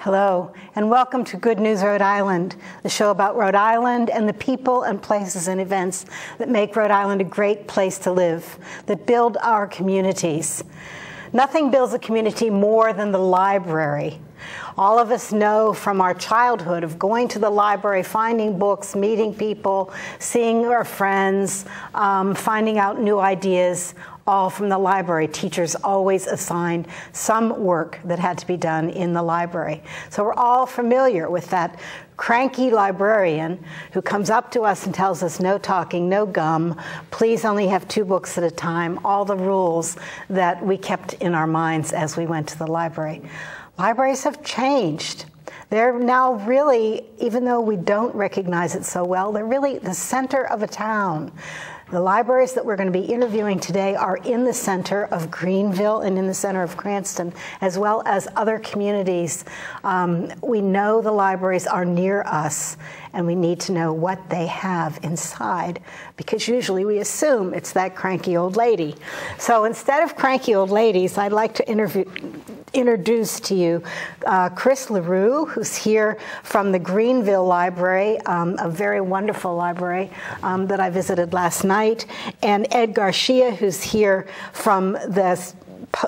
Hello, and welcome to Good News Rhode Island, the show about Rhode Island and the people and places and events that make Rhode Island a great place to live, that build our communities. Nothing builds a community more than the library. All of us know from our childhood of going to the library, finding books, meeting people, seeing our friends, finding out new ideas, all from the library. Teachers always assigned some work that had to be done in the library. So we're all familiar with that cranky librarian who comes up to us and tells us no talking, no gum, please only have 2 books at a time, all the rules that we kept in our minds as we went to the library. Libraries have changed. They're now really, even though we don't recognize it so well, they're really the center of a town. The libraries that we're going to be interviewing today are in the center of Greenville and in the center of Cranston, as well as other communities. We know the libraries are near us, and we need to know what they have inside, because usually we assume it's that cranky old lady. So instead of cranky old ladies, I'd like to introduce to you Chris LaRoux, who's here from the Greenville Library, a very wonderful library that I visited last night, and Ed Garcia, who's here from the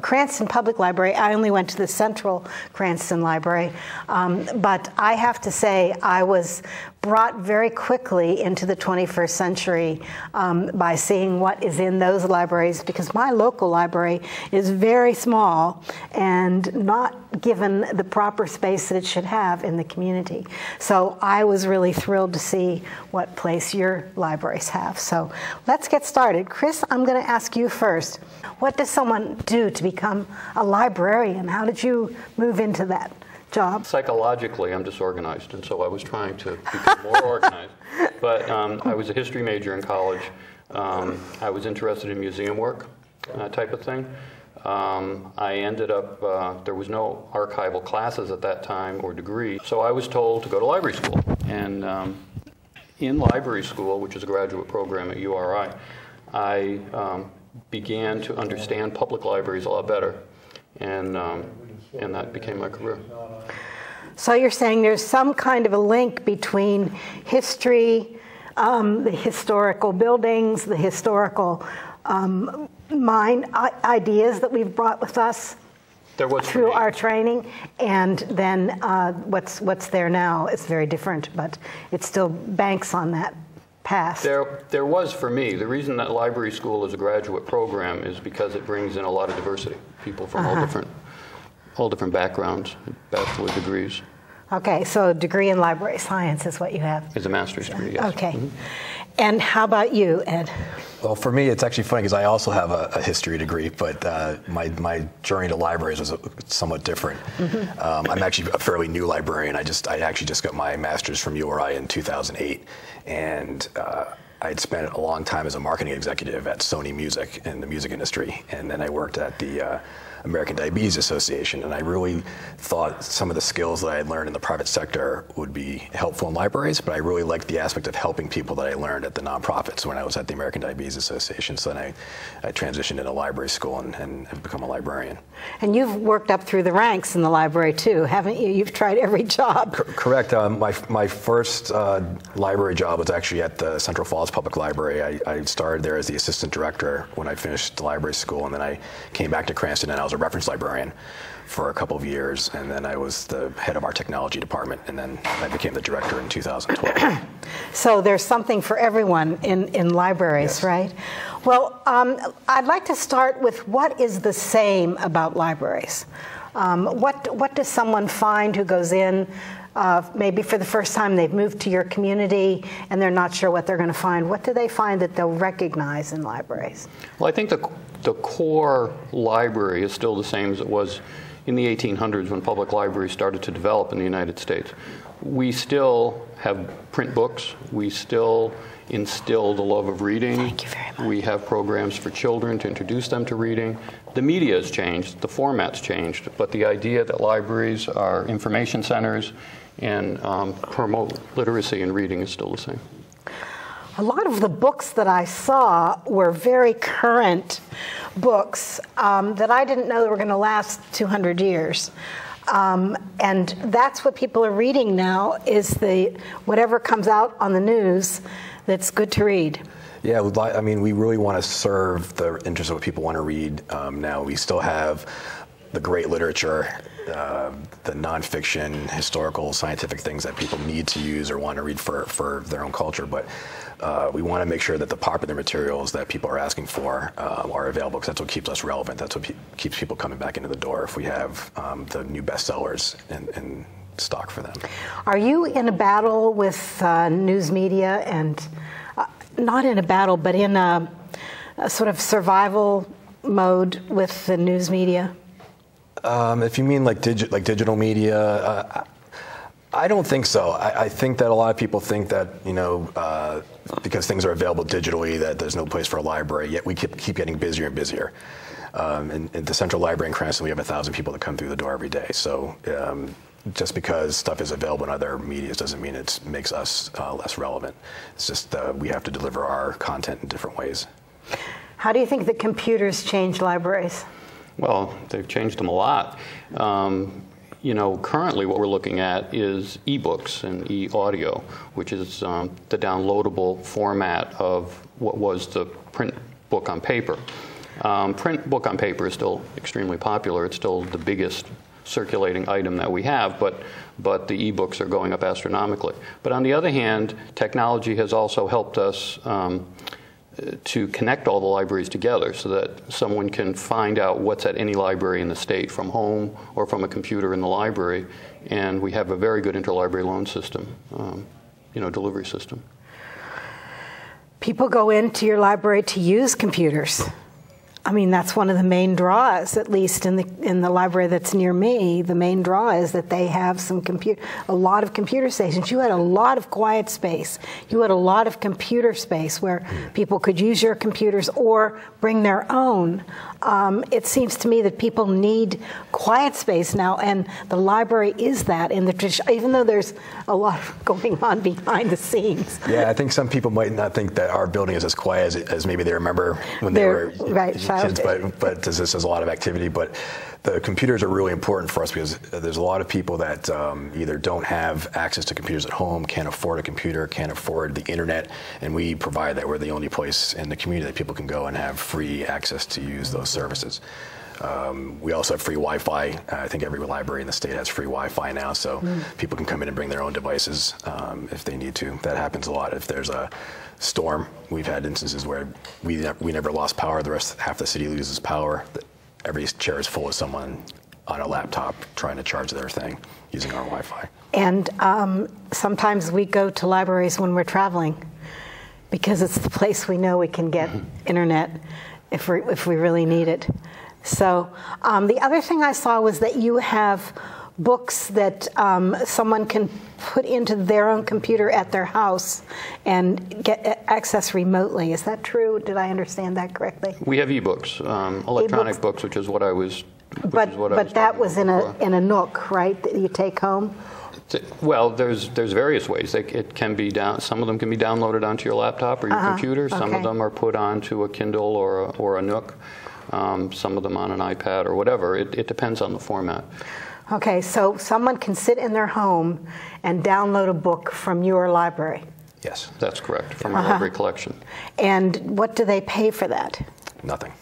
Cranston Public Library. I only went to the Central Cranston Library, but I have to say I was brought very quickly into the 21st century by seeing what is in those libraries, because my local library is very small and not given the proper space that it should have in the community. So I was really thrilled to see what place your libraries have. So let's get started. Chris, I'm going to ask you first. What does someone do to become a librarian? How did you move into that job? Psychologically, I'm disorganized, and so I was trying to become more organized. But I was a history major in college. I was interested in museum work, type of thing. I ended up, there was no archival classes at that time or degree, so I was told to go to library school. And in library school, which is a graduate program at URI, I began to understand public libraries a lot better, and that became my career. So you're saying there's some kind of a link between history, the historical buildings, the historical ideas that we've brought with us through our training, and then what's there now. It's very different, but it still banks on that past. There was for me. The reason that library school is a graduate program is because it brings in a lot of diversity, people from all different backgrounds, bachelor degrees. Okay, so a degree in library science is what you have. It's a master's degree, yes. Okay. Mm-hmm. And how about you, Ed? Well, for me, it's actually funny because I also have a history degree, but my journey to libraries was somewhat different. Mm-hmm. I'm actually a fairly new librarian. I actually just got my master's from URI in 2008, and I'd spent a long time as a marketing executive at Sony Music in the music industry, and then I worked at the American Diabetes Association, and I really thought some of the skills that I had learned in the private sector would be helpful in libraries, but I really liked the aspect of helping people that I learned at the nonprofits when I was at the American Diabetes Association. So then I transitioned into library school and have become a librarian. And you've worked up through the ranks in the library too, haven't you? You've tried every job. Correct. My first library job was actually at the Central Falls Public Library. I started there as the assistant director when I finished the library school, and then I came back to Cranston and I was a reference librarian for a couple of years, and then I was the head of our technology department, and then I became the director in 2012. So there's something for everyone in libraries, yes. Right? Well, I'd like to start with what is the same about libraries? What does someone find who goes in, maybe for the first time they've moved to your community and they're not sure what they're going to find? What do they find that they'll recognize in libraries? Well, I think the core library is still the same as it was in the 1800s when public libraries started to develop in the United States. We still have print books. We still instill the love of reading. Thank you very much. We have programs for children to introduce them to reading. The media has changed, the format's changed, but the idea that libraries are information centers and promote literacy and reading is still the same. A lot of the books that I saw were very current books that I didn't know were going to last 200 years. And that's what people are reading now, is whatever comes out on the news that's good to read. Yeah, I mean, we really want to serve the interest of what people want to read now. We still have the great literature, the nonfiction, historical, scientific things that people need to use or want to read for their own culture, but we want to make sure that the popular materials that people are asking for are available, because that's what keeps us relevant. That's what keeps people coming back into the door, if we have the new bestsellers in stock for them. Are you in a battle with news media, and not in a battle, but in a sort of survival mode with the news media? If you mean like digital media, I don't think so. I think that a lot of people think that, you know, because things are available digitally, that there's no place for a library, yet we keep getting busier and busier. In the Central Library in Cranston, we have 1,000 people that come through the door every day. So just because stuff is available in other medias doesn't mean it makes us less relevant. It's just we have to deliver our content in different ways. How do you think that computers change libraries? Well, they've changed them a lot. You know, currently what we're looking at is e-books and e-audio, which is the downloadable format of what was the print book on paper. Print book on paper is still extremely popular. It's still the biggest circulating item that we have, but the e-books are going up astronomically. But on the other hand, technology has also helped us to connect all the libraries together so that someone can find out what's at any library in the state from home or from a computer in the library. And we have a very good interlibrary loan system, you know, delivery system. People go into your library to use computers. I mean, that's one of the main draws, at least in the library that's near me. The main draw is that they have a lot of computer stations. You had a lot of quiet space. You had a lot of computer space where people could use your computers or bring their own. It seems to me that people need quiet space now, and the library is that in the tradition, even though there's a lot going on behind the scenes. Yeah, I think some people might not think that our building is as quiet as maybe they remember when they were kids, but there's a lot of activity. But the computers are really important for us because there's a lot of people that either don't have access to computers at home, can't afford a computer, can't afford the internet, and we provide that. We're the only place in the community that people can go and have free access to use those services. We also have free Wi-Fi. I think every library in the state has free Wi-Fi now, so people can come in and bring their own devices if they need to. That happens a lot. If there's a storm, we've had instances where we never lost power. Half the city loses power. Every chair is full of someone on a laptop trying to charge their thing using our Wi-Fi. And sometimes we go to libraries when we're traveling because it's the place we know we can get internet if we really need it. So the other thing I saw was that you have books that someone can put into their own computer at their house and get access remotely. Is that true? Did I understand that correctly? We have e-books, electronic books, which is what I was But that was in a nook, right, that you take home? Well, there's various ways. It can be some of them can be downloaded onto your laptop or your computer. Some of them are put onto a Kindle or a Nook. Some of them on an iPad or whatever. It depends on the format. Okay, so someone can sit in their home and download a book from your library. Yes. That's correct, from our library collection. And what do they pay for that? Nothing.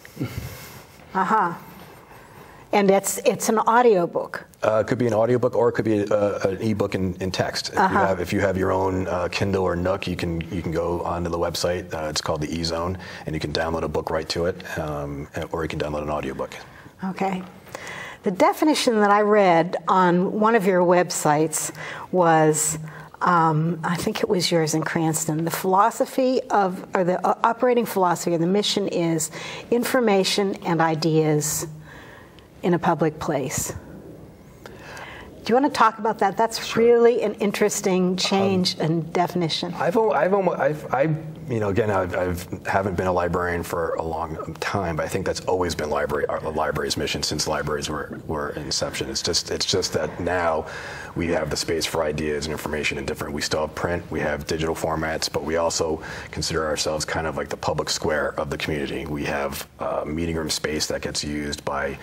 And it's an audiobook. It could be an audiobook, or it could be an ebook in text. If you have your own Kindle or Nook, you can go onto the website. It's called the eZone, and you can download a book right to it, or you can download an audiobook. Okay. The definition that I read on one of your websites was, I think it was yours in Cranston, the operating philosophy or the mission is information and ideas in a public place. Do you want to talk about that? That's really an interesting change in definition. I haven't been a librarian for a long time, but I think that's always been the library's mission since libraries were in inception. It's just that now we have the space for ideas and information and different. We still have print, we have digital formats, but we also consider ourselves kind of like the public square of the community. We have meeting room space that gets used by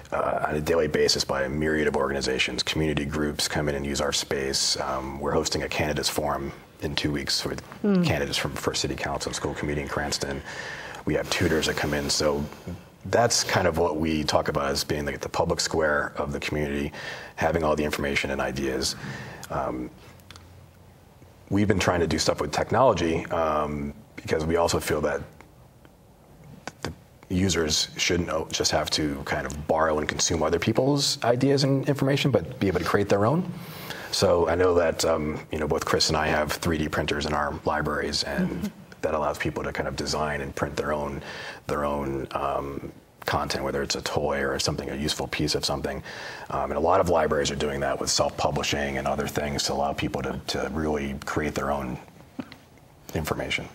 on a daily basis by a myriad of organizations. Community groups come in and use our space. We're hosting a candidates forum in 2 weeks with candidates for city council and school committee in Cranston. We have tutors that come in. So that's kind of what we talk about as being like the public square of the community, having all the information and ideas. We've been trying to do stuff with technology because we also feel that users shouldn't just have to kind of borrow and consume other people's ideas and information, but be able to create their own. So I know that both Chris and I have 3D printers in our libraries, and that allows people to kind of design and print their own content, whether it's a toy or something, a useful piece of something. And a lot of libraries are doing that with self-publishing and other things to allow people to really create their own information.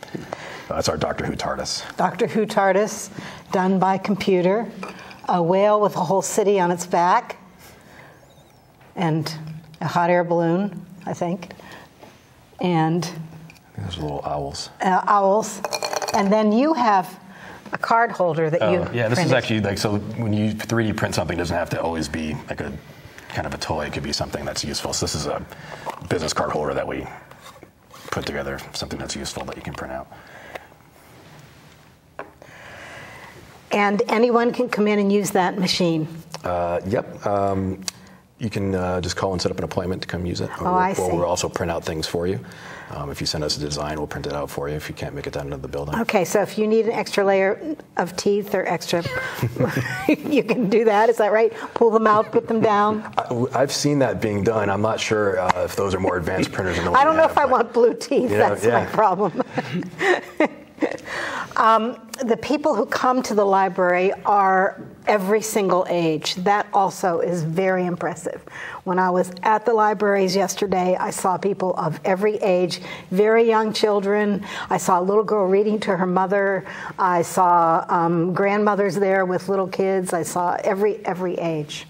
That's our Doctor Who TARDIS. Doctor Who TARDIS, done by computer, a whale with a whole city on its back, and a hot air balloon, I think. And those little owls. Owls. And then you have a card holder that you yeah, this printed. is actually like, so when you 3D print something, it doesn't have to always be like a kind of a toy. It could be something that's useful. So this is a business card holder that we put together, something that's useful that you can print out. And anyone can come in and use that machine? Yep. You can just call and set up an appointment to come use it. I see. Or we'll also print out things for you. If you send us a design, we'll print it out for you if you can't make it down into the building. Okay, so if you need an extra layer of teeth or extra, you can do that, is that right? Pull them out, put them down? I've seen that being done. I'm not sure if those are more advanced printers than the one I don't know if I want blue teeth, that's my problem. The people who come to the library are every single age. That also is very impressive. When I was at the libraries yesterday, I saw people of every age, very young children. I saw a little girl reading to her mother. I saw grandmothers there with little kids. I saw every age.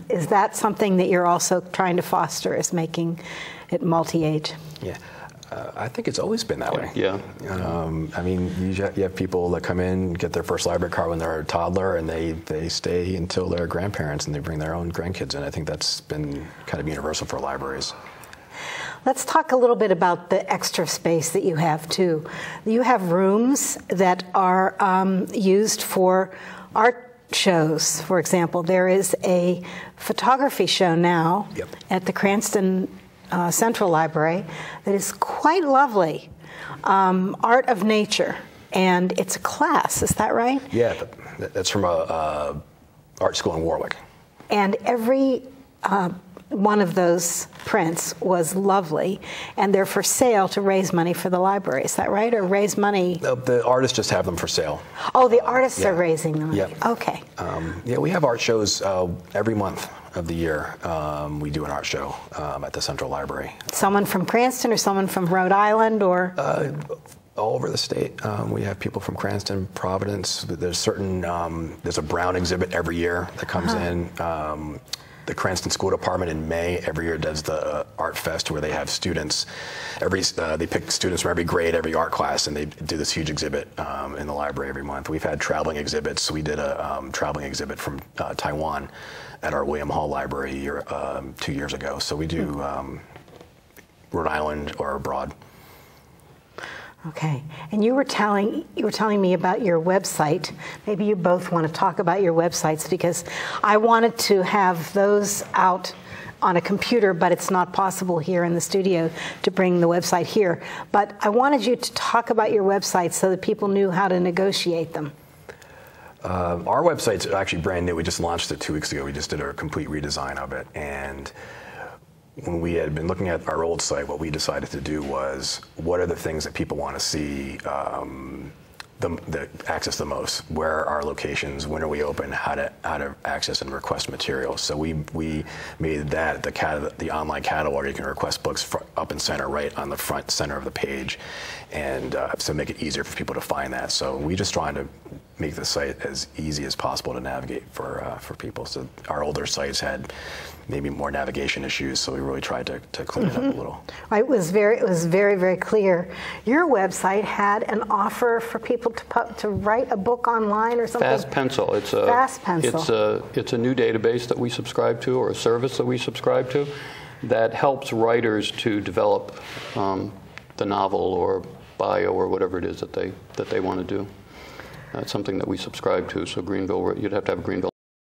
Is that something that you're also trying to foster, is making it multi-age? Yeah. I think it's always been that way. Yeah. I mean, you have people that come in, get their first library card when they're a toddler, and they stay until they're grandparents, and they bring their own grandkids in. I think that's been kind of universal for libraries. Let's talk a little bit about the extra space that you have, too. You have rooms that are used for art shows, for example. There is a photography show now at the Cranston Central Library that is quite lovely, Art of Nature, and it's a class, is that right? Yeah, that's from a art school in Warwick. And every one of those prints was lovely, and they're for sale to raise money for the library, is that right? Or raise money? The artists just have them for sale. Oh, the artists are raising them. Yeah. Okay. Yeah, we have art shows every month of the year. We do an art show at the Central Library. Someone from Cranston or someone from Rhode Island, or? All over the state. We have people from Cranston, Providence. There's certain, there's a Brown exhibit every year that comes in. The Cranston School Department in May every year does the Art Fest where they have students, they pick students from every grade, every art class, and they do this huge exhibit in the library every month. We've had traveling exhibits. We did a traveling exhibit from Taiwan at our William Hall Library 2 years ago. So we do Rhode Island or abroad. Okay, and you were telling me about your website. Maybe you both want to talk about your websites, because I wanted to have those out on a computer, but it's not possible here in the studio to bring the website here. But I wanted you to talk about your website so that people knew how to negotiate them. Our website's actually brand new. We just launched it 2 weeks ago. We just did a complete redesign of it, and when we had been looking at our old site, what we decided to do was, what are the things that people want to see access the most? Where are our locations? When are we open? How to access and request materials? So we made that the online catalog. You can request books up and center, right on the front center of the page, and so make it easier for people to find that. So we just trying to make the site as easy as possible to navigate for people. So our older sites had maybe more navigation issues, so we really tried to clean it up a little. It was very, very clear. Your website had an offer for people to write a book online or something. Fast Pencil. It's a Fast Pencil. It's a new database that we subscribe to, or a service that we subscribe to, that helps writers to develop the novel or bio or whatever it is that they want to do. That's something that we subscribe to. So Greenville, you'd have to have a Greenville